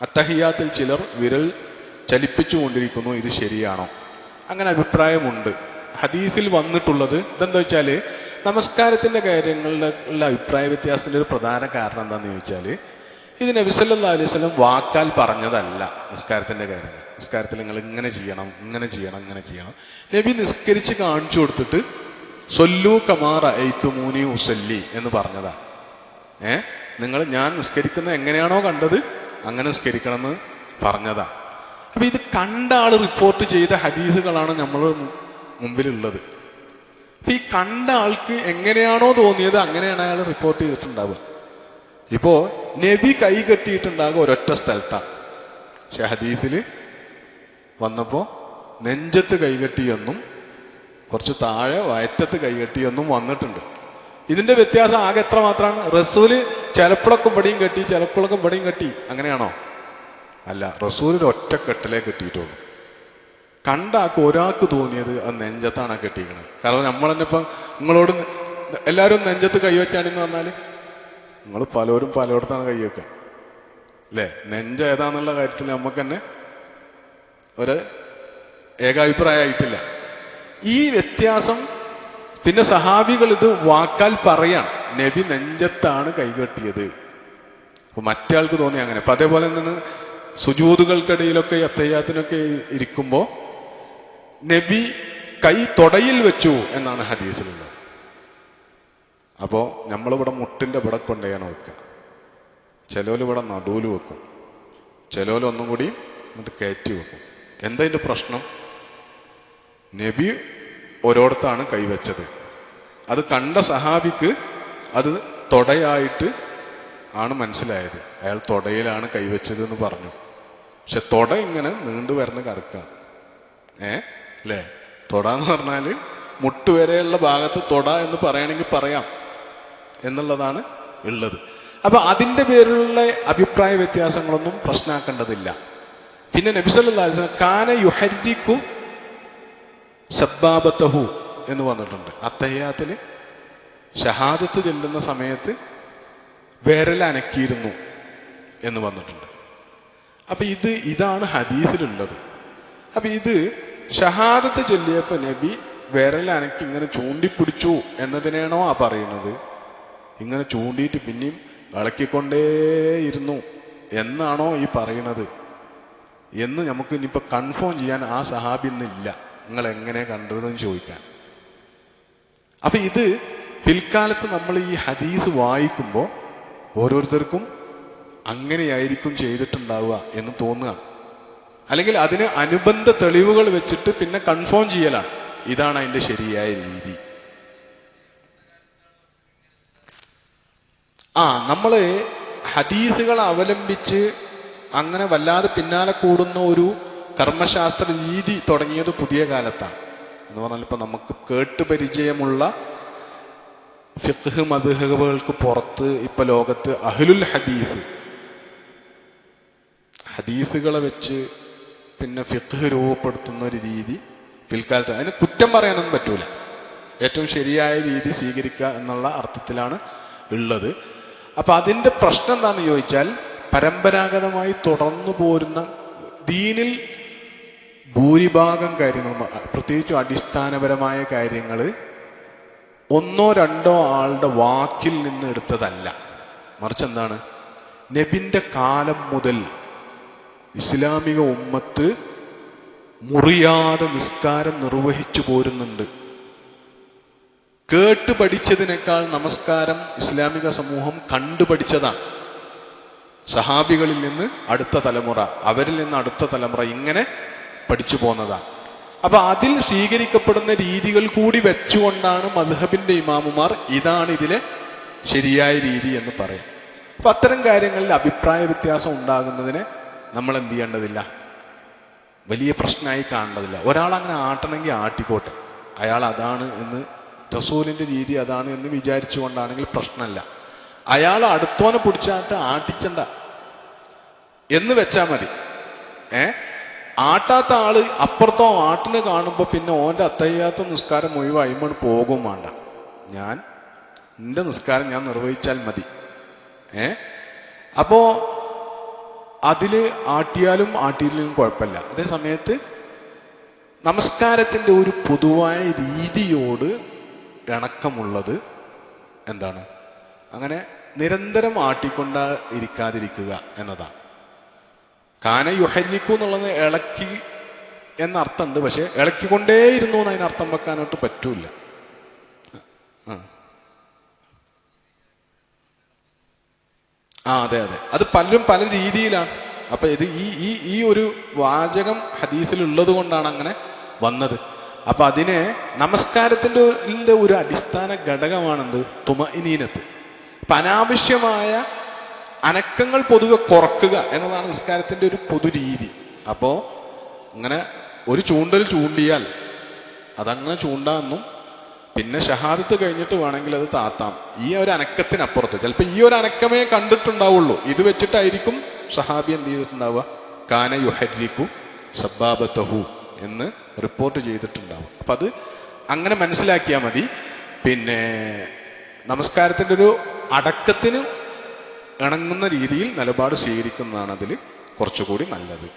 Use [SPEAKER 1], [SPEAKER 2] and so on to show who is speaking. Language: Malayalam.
[SPEAKER 1] അത്തഹിയാത്തിൽ ചിലർ വിരൽ ചലിപ്പിച്ചുകൊണ്ടിരിക്കുന്നു, ഇത് ശരിയാണോ? അങ്ങനെ അഭിപ്രായമുണ്ട്. ഹദീസിൽ വന്നിട്ടുള്ളത് ഇതെന്താ വെച്ചാൽ, നമസ്കാരത്തിൻ്റെ കാര്യങ്ങളിലുള്ള അഭിപ്രായ വ്യത്യാസത്തിൻ്റെ ഒരു പ്രധാന കാരണം എന്താണെന്ന് ചോദിച്ചാൽ, ഇത് നബി സല്ലല്ലാഹു അലൈഹി വസല്ലം വാക്കാൽ പറഞ്ഞതല്ല. നിസ്കാരത്തിൻ്റെ കാര്യങ്ങൾ, നിസ്കാരത്തിൽ നിങ്ങൾ ഇങ്ങനെ ചെയ്യണം, ഇങ്ങനെ ചെയ്യണം, ഇങ്ങനെ ചെയ്യണം. നബി നിസ്കരിച്ച് കാണിച്ചു കൊടുത്തിട്ട് സൊല്ലു കമാ റഅയ്തുമൂനി ഉസല്ലി എന്ന് പറഞ്ഞതാണ്. നിങ്ങൾ ഞാൻ നിസ്കരിക്കുന്നത് എങ്ങനെയാണോ കണ്ടത് അങ്ങനെ നിസ്കരിക്കണമെന്ന് പറഞ്ഞതാണ്. അപ്പം ഇത് കണ്ട ആൾ റിപ്പോർട്ട് ചെയ്ത ഹദീസുകളാണ് നമ്മൾ മുമ്പിലുള്ളത്. അപ്പം ഈ കണ്ട ആൾക്ക് എങ്ങനെയാണോ തോന്നിയത് അങ്ങനെയാണ് അയാൾ റിപ്പോർട്ട് ചെയ്തിട്ടുണ്ടാവുക. ഇപ്പോൾ നബി കൈ കെട്ടിയിട്ടുണ്ടാകുക ഒരൊറ്റ സ്ഥലത്താണ്. പക്ഷെ ഹദീസിൽ വന്നപ്പോൾ നെഞ്ചത്ത് കൈകെട്ടിയെന്നും കുറച്ച് താഴെ വയറ്റത്ത് കൈകെട്ടിയെന്നും വന്നിട്ടുണ്ട്. ഇതിന്റെ വ്യത്യാസം ആകെ എത്ര മാത്രമാണ്? റസൂല് ചിലപ്പോഴൊക്കെ ഇവിടെയും കെട്ടി, ചിലപ്പോഴൊക്കെ ഇവിടെയും കെട്ടി, അങ്ങനെയാണോ? അല്ല, റസൂൽ ഒറ്റ കെട്ടിലേ കെട്ടിയിട്ടുള്ളൂ. കണ്ടാക്ക് ഒരാൾക്ക് തോന്നിയത് അത് നെഞ്ചത്താണ് കെട്ടിയിരിക്കുന്നത്. കാരണം നമ്മൾ തന്നെ ഇപ്പം നിങ്ങളോട് എല്ലാവരും നെഞ്ചത്ത് കൈവച്ചാണെന്ന് പറഞ്ഞാൽ നിങ്ങൾ പലരും പലയിടത്താണ് കൈവെക്കുക അല്ലേ? നെഞ്ച് ഏതാന്നുള്ള കാര്യത്തിൽ നമുക്ക് തന്നെ ഒരു ഏകാഭിപ്രായമായിട്ടില്ല. ഈ വ്യത്യാസം പിന്നെ സഹാബികൾ ഇത് വാക്കാൽ പറയാൻ, നബി നെഞ്ചത്താണ് കൈകെട്ടിയത്. അപ്പൊ മറ്റേ ആൾക്ക് തോന്നി അങ്ങനെ. അപ്പൊ അതേപോലെ തന്നെ സുജൂദുകൾക്കിടയിലൊക്കെ അത്തഹിയാത്തിനൊക്കെ ഇരിക്കുമ്പോൾ നബി കൈ തൊടയിൽ വെച്ചു എന്നാണ് ഹദീസിലുള്ളത്. അപ്പോൾ നമ്മളിവിടെ മുട്ടിൻ്റെ ഇവിടെ കൊണ്ടുപോയാണ് വെക്കുക. ചിലവർ ഇവിടെ നടുവിൽ വെക്കും, ചിലവർ ഒന്നും കൂടി എന്നിട്ട് കയറ്റി വെക്കും. എന്താ ഇതിൻ്റെ പ്രശ്നം? നബി ഓരോടത്താണ് കൈവച്ചത്. അത് കണ്ട സഹാബിക്ക് അത് തൊടയായിട്ട് ആണ് മനസ്സിലായത്. അയാൾ തൊടയിലാണ് കൈവച്ചത് എന്ന് പറഞ്ഞു. പക്ഷെ തൊട ഇങ്ങനെ നീണ്ടു വരുന്ന കിടക്കുക. അല്ലേ? തൊട എന്ന് പറഞ്ഞാൽ മുട്ടുവരെയുള്ള ഭാഗത്ത് തൊട എന്ന് പറയണമെങ്കിൽ പറയാം എന്നുള്ളതാണ് ഉള്ളത്. അപ്പൊ അതിൻ്റെ പേരിലുള്ള അഭിപ്രായ വ്യത്യാസങ്ങളൊന്നും പ്രശ്നമാക്കേണ്ടതില്ല. പിന്നെ നബി സല്ലല്ലാഹു അലൈഹി വസല്ലം കാന യുഹരിക്കു സബ്ബാബത്തഹു എന്ന് വന്നിട്ടുണ്ട്. അത്തഹിയാത്തിൽ ഷഹാദത്ത് ചെല്ലുന്ന സമയത്ത് വിരൽ അനക്കിയിരുന്നു എന്ന് വന്നിട്ടുണ്ട്. അപ്പൊ ഇതാണ് ഹദീസിലുള്ളത്. അപ്പൊ ഇത് ഷഹാദത്ത് ചൊല്ലിയപ്പോൾ നബി വിരൽ അനക്കി ഇങ്ങനെ ചൂണ്ടിപ്പിടിച്ചു എന്നതിനാണോ ആ പറയുന്നത്? ഇങ്ങനെ ചൂണ്ടിയിട്ട് പിന്നെയും ഇളക്കിക്കൊണ്ടേയിരുന്നു എന്നാണോ ഈ പറയുന്നത് എന്ന് നമുക്ക് ഇനിയിപ്പോൾ കൺഫേം ചെയ്യാൻ ആ സഹാബി ഇന്നില്ല. നിങ്ങൾ എങ്ങനെ കണ്ടതെന്ന് ചോദിക്കാൻ. അപ്പൊ ഇത് പിൽക്കാലത്ത് നമ്മൾ ഈ ഹദീസ് വായിക്കുമ്പോൾ ഓരോരുത്തർക്കും അങ്ങനെയായിരിക്കും ചെയ്തിട്ടുണ്ടാവുക എന്ന് തോന്നുകയാണ്. അല്ലെങ്കിൽ അതിന് അനുബന്ധ തെളിവുകൾ വെച്ചിട്ട് പിന്നെ കൺഫേം ചെയ്യലാണ് ഇതാണ് അതിൻ്റെ ശരിയായ രീതി. നമ്മൾ ഹദീസുകൾ അവലംബിച്ച് അങ്ങനെ വല്ലാതെ പിന്നാലെ കൂടുന്ന ഒരു കർമ്മശാസ്ത്ര രീതി തുടങ്ങിയത് പുതിയ കാലത്താണ്. എന്ന് പറഞ്ഞാൽ ഇപ്പം നമുക്ക് കേട്ട് പരിചയമുള്ള ഫിഖ്ഹ് മദ്ഹബുകൾക്ക് പുറത്ത് ഇപ്പം ലോകത്ത് അഹ്ലുൽ ഹദീസുകളെ വെച്ച് പിന്നെ ഫിഖ്ഹ് രൂപപ്പെടുത്തുന്ന ഒരു രീതി പിൽക്കാലത്ത്. അതിന് കുറ്റം പറയാനൊന്നും പറ്റൂല. ഏറ്റവും ശരിയായ രീതി സ്വീകരിക്കുക എന്നുള്ള അർത്ഥത്തിലാണ് ഉള്ളത്. അപ്പം അതിൻ്റെ പ്രശ്നം എന്താണെന്ന് ചോദിച്ചാൽ, പരമ്പരാഗതമായി തുടർന്നു പോരുന്ന ദീനിൽ ഭൂരിഭാഗം കാര്യങ്ങളും, പ്രത്യേകിച്ചും അടിസ്ഥാനപരമായ കാര്യങ്ങൾ ഒന്നോ രണ്ടോ ആളുടെ വാക്കിൽ നിന്ന് എടുത്തതല്ല. മറിച്ച് എന്താണ്? നബിൻ്റെ കാലം മുതൽ ഇസ്ലാമിക ഉമ്മത്ത് മുറിയാതെ നിസ്കാരം നിർവഹിച്ചു പോരുന്നുണ്ട്. കേട്ട് പഠിച്ചതിനേക്കാൾ നമസ്കാരം ഇസ്ലാമിക സമൂഹം കണ്ടുപഠിച്ചതാണ്. സഹാബികളിൽ നിന്ന് അടുത്ത തലമുറ, അവരിൽ നിന്ന് അടുത്ത തലമുറ, ഇങ്ങനെ പഠിച്ചു പോന്നതാണ്. അപ്പൊ അതിൽ സ്വീകരിക്കപ്പെടുന്ന രീതികൾ കൂടി വെച്ചുകൊണ്ടാണ് മദ്ഹബിന്റെ ഇമാമുമാർ ഇതാണ് ഇതിലെ ശരിയായ രീതി എന്ന് പറയും. അപ്പൊ അത്തരം കാര്യങ്ങളിൽ അഭിപ്രായ വ്യത്യാസം ഉണ്ടാകുന്നതിനെ നമ്മൾ എന്ത് ചെയ്യേണ്ടതില്ല, വലിയ പ്രശ്നമായി കാണേണ്ടതില്ല. ഒരാൾ അങ്ങനെ ആട്ടണമെങ്കിൽ ആട്ടിക്കോട്ടെ, അയാൾ അതാണ് എന്ന് റസൂലിന്റെ രീതി അതാണ് എന്ന് വിചാരിച്ചുകൊണ്ടാണെങ്കിൽ പ്രശ്നമല്ല. അയാൾ അടുത്തോനെ പിടിച്ചാട്ട് ആട്ടിച്ചണ്ട എന്ന് വെച്ചാൽ മതി. ആട്ടാത്ത ആള് അപ്പുറത്തോ ആട്ടിന് കാണുമ്പോൾ പിന്നെ ഓൻ്റെ അത്തഹിയാത്ത നിസ്കാരം മുഴുവൻ അയിമണ് പോകും വേണ്ട. എൻ്റെ നിസ്കാരം ഞാൻ നിർവഹിച്ചാൽ മതി. അപ്പോ അതിൽ ആട്ടിയാലും ആട്ടിയില്ലെങ്കിലും കുഴപ്പമില്ല. അതേ സമയത്ത് നമസ്കാരത്തിൻ്റെ ഒരു പൊതുവായ രീതിയോട് ഇണക്കമുള്ളത് എന്താണ്? അങ്ങനെ നിരന്തരം ആട്ടിക്കൊണ്ട ഇരിക്കാതിരിക്കുക എന്നതാണ്. കാന യുഹരിക്കു എന്നുള്ളത് ഇളക്കി എന്നർത്ഥമുണ്ട്. പക്ഷെ ഇളക്കിക്കൊണ്ടേയിരുന്നു എന്ന് അതിനർത്ഥം വെക്കാനായിട്ട് പറ്റൂല. അതെ അതെ, അത് പലരും പല രീതിയിലാണ്. അപ്പൊ ഇത് ഈ ഒരു വാചകം ഹദീസിൽ ഉള്ളത് കൊണ്ടാണ് അങ്ങനെ വന്നത്. അപ്പൊ അതിനെ നമസ്കാരത്തിന്റെ ഒരു അടിസ്ഥാന ഘടകമാണെന്ത്? തുമഇനീനത്ത്. അപ്പൊ അനാവശ്യമായ അനക്കങ്ങൾ പൊതുവെ കുറക്കുക എന്നതാണ് നിസ്കാരത്തിന്റെ ഒരു പൊതുരീതി. അപ്പോ അങ്ങനെ ഒരു ചൂണ്ടൽ ചൂണ്ടിയാൽ അതങ്ങനെ ചൂണ്ടാന്നും പിന്നെ ഷഹാദത്ത് കഴിഞ്ഞിട്ട് വേണമെങ്കിൽ അത് താത്താം. ഈ ഒരു അനക്കത്തിനപ്പുറത്ത് ചിലപ്പോൾ ഈ ഒരു അനക്കമേ കണ്ടിട്ടുണ്ടാവുള്ളൂ. ഇത് വെച്ചിട്ടായിരിക്കും സഹാബി എന്ത് ചെയ്തിട്ടുണ്ടാവുക? കാന യുഹരിക്കു സബ്ബാബത്തഹു എന്ന് റിപ്പോർട്ട് ചെയ്തിട്ടുണ്ടാവും. അപ്പം അത് അങ്ങനെ മനസ്സിലാക്കിയാൽ മതി. പിന്നെ നമസ്കാരത്തിൻ്റെ ഒരു അടക്കത്തിന് ഇണങ്ങുന്ന രീതിയിൽ നിലപാട് സ്വീകരിക്കുന്നതാണ് അതിൽ കുറച്ചുകൂടി നല്ലത്.